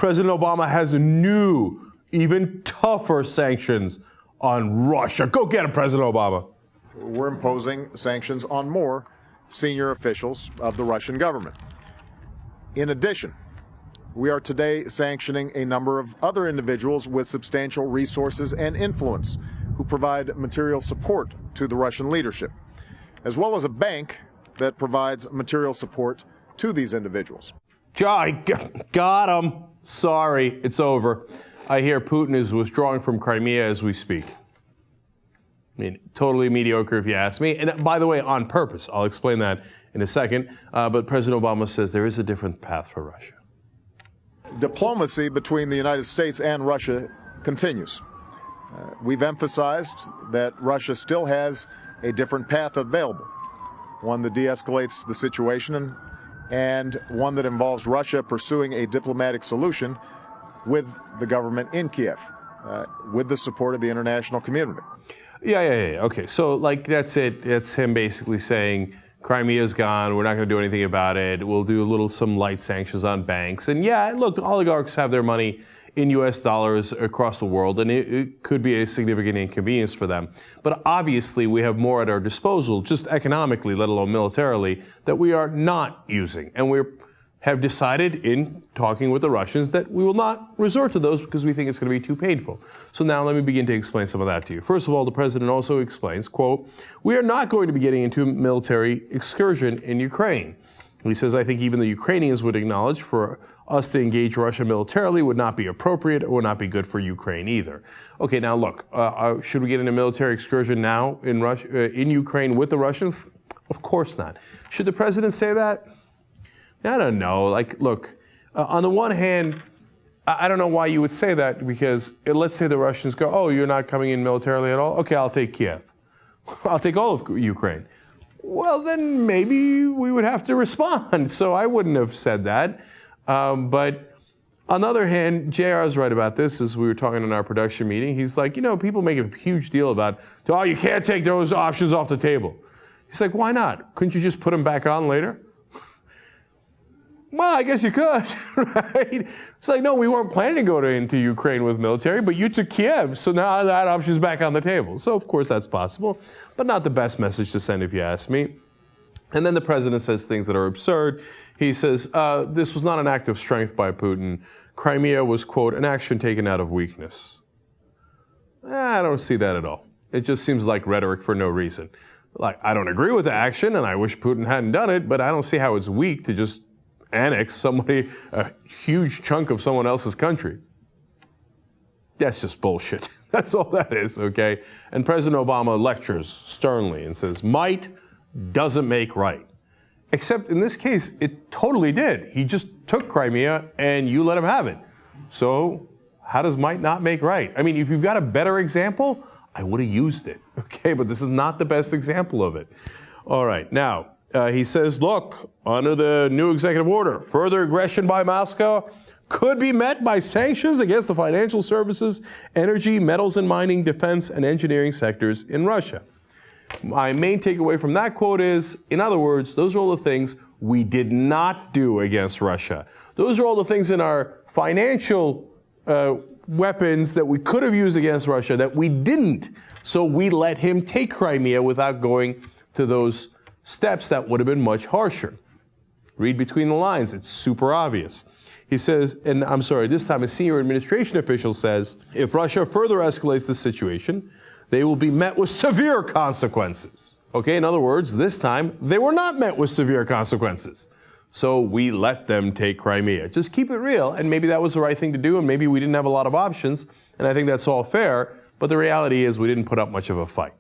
President Obama has new, even tougher sanctions on Russia. Go get it, President Obama. We're imposing sanctions on more senior officials of the Russian government. In addition, we are today sanctioning a number of other individuals with substantial resources and influence who provide material support to the Russian leadership, as well as a bank that provides material support to these individuals. Got him. Sorry, it's over. I hear Putin is withdrawing from Crimea as we speak. I mean, totally mediocre if you ask me. And by the way, on purpose. I'll explain that in a second. But President Obama says there is a different path for Russia. Diplomacy between the United States and Russia continues. We've emphasized that Russia still has a different path available, one that de-escalates the situation and one that involves Russia pursuing a diplomatic solution with the government in Kiev, with the support of the international community. Yeah. Okay, so like that's it. That's him basically saying Crimea's gone. We're not going to do anything about it. We'll do some light sanctions on banks. And yeah, look, the oligarchs have their money in U.S. dollars across the world, and it could be a significant inconvenience for them. But obviously, we have more at our disposal, just economically, let alone militarily, that we are not using. And we have decided in talking with the Russians that we will not resort to those because we think it's going to be too painful. So now let me begin to explain some of that to you. First of all, the president also explains, quote, "We are not going to be getting into a military excursion in Ukraine." He says, "I think even the Ukrainians would acknowledge for us to engage Russia militarily would not be appropriate or would not be good for Ukraine either." Okay, now look, should we get in a military excursion now in Ukraine with the Russians? Of course not. Should the president say that? I don't know. Like, look, on the one hand, I don't know why you would say that because let's say the Russians go, "Oh, you're not coming in militarily at all? Okay, I'll take Kiev. I'll take all of Ukraine." Well, then maybe we would have to respond. So I wouldn't have said that. But on the other hand, JR is right about this. As we were talking in our production meeting, he's like, people make a huge deal about, "Oh, you can't take those options off the table." He's like, why not? Couldn't you just put them back on later? Well, I guess you could, right? It's like, no, we weren't planning to go into Ukraine with military, but you took Kiev, so now that option's back on the table. So, of course, that's possible, but not the best message to send if you ask me. And then the president says things that are absurd. He says, this was not an act of strength by Putin. Crimea was, quote, an action taken out of weakness. I don't see that at all. It just seems like rhetoric for no reason. Like, I don't agree with the action, and I wish Putin hadn't done it, but I don't see how it's weak to just annex a huge chunk of someone else's country. That's just bullshit. That's all that is, okay? And President Obama lectures sternly and says, might doesn't make right. Except in this case, it totally did. He just took Crimea and you let him have it. So how does might not make right? I mean, if you've got a better example, I would have used it, okay? But this is not the best example of it. All right, now, he says, look, under the new executive order, further aggression by Moscow could be met by sanctions against the financial services, energy, metals and mining, defense, and engineering sectors in Russia. My main takeaway from that quote is, in other words, those are all the things we did not do against Russia. Those are all the things in our financial weapons that we could have used against Russia that we didn't. So we let him take Crimea without going to those steps that would have been much harsher. Read between the lines. It's super obvious. He says, and I'm sorry, this time a senior administration official says, if Russia further escalates the situation, they will be met with severe consequences. Okay, in other words, this time they were not met with severe consequences. So we let them take Crimea. Just keep it real, and maybe that was the right thing to do, and maybe we didn't have a lot of options, and I think that's all fair, but the reality is we didn't put up much of a fight.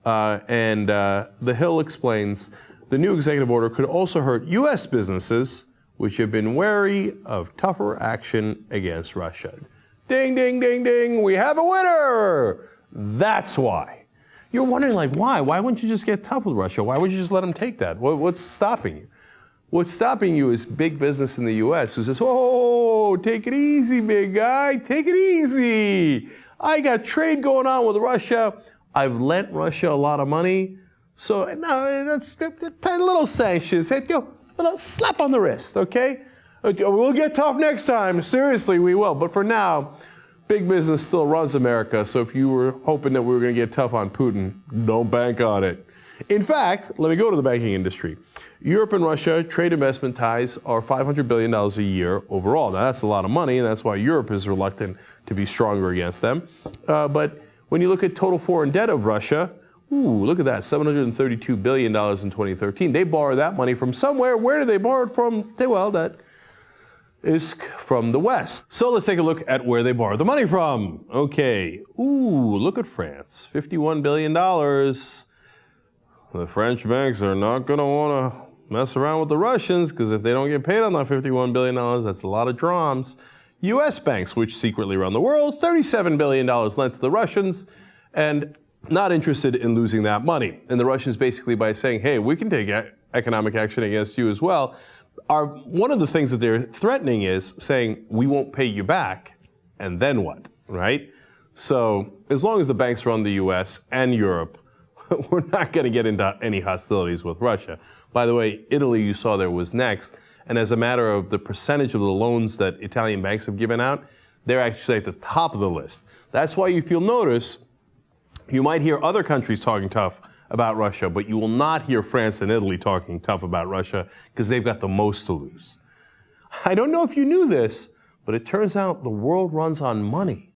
The Hill explains, the new executive order could also hurt U.S. businesses, which have been wary of tougher action against Russia. Ding, ding, ding, ding, we have a winner! That's why. You're wondering, like, why? Why wouldn't you just get tough with Russia? Why would you just let them take that? What's stopping you? What's stopping you is big business in the U.S. who says, oh, take it easy, big guy, take it easy. I got trade going on with Russia. I've lent Russia a lot of money. So, no, that's a little sanctions. Hey, a little slap on the wrist, okay? Okay, we'll get tough next time. Seriously, we will. But for now, big business still runs America. So if you were hoping that we were going to get tough on Putin, don't bank on it. In fact, let me go to the banking industry. Europe and Russia trade investment ties are $500 billion a year overall. Now, that's a lot of money, and that's why Europe is reluctant to be stronger against them. But when you look at total foreign debt of Russia, ooh, look at that, $732 billion in 2013. They borrowed that money from somewhere. Where did they borrow it from? Well, that is from the West. So let's take a look at where they borrowed the money from. Okay, ooh, look at France, $51 billion. The French banks are not going to want to mess around with the Russians, because if they don't get paid on that $51 billion, that's a lot of drams. U.S. banks, which secretly run the world, $37 billion lent to the Russians, and not interested in losing that money. And the Russians basically, by saying, hey, we can take economic action against you as well, one of the things that they're threatening is saying, we won't pay you back, and then what, right? So as long as the banks run the U.S. and Europe, we're not going to get into any hostilities with Russia. By the way, Italy, you saw there, was next. And as a matter of the percentage of the loans that Italian banks have given out, they're actually at the top of the list. That's why, if you'll notice, you might hear other countries talking tough about Russia, but you will not hear France and Italy talking tough about Russia, because they've got the most to lose. I don't know if you knew this, but it turns out the world runs on money.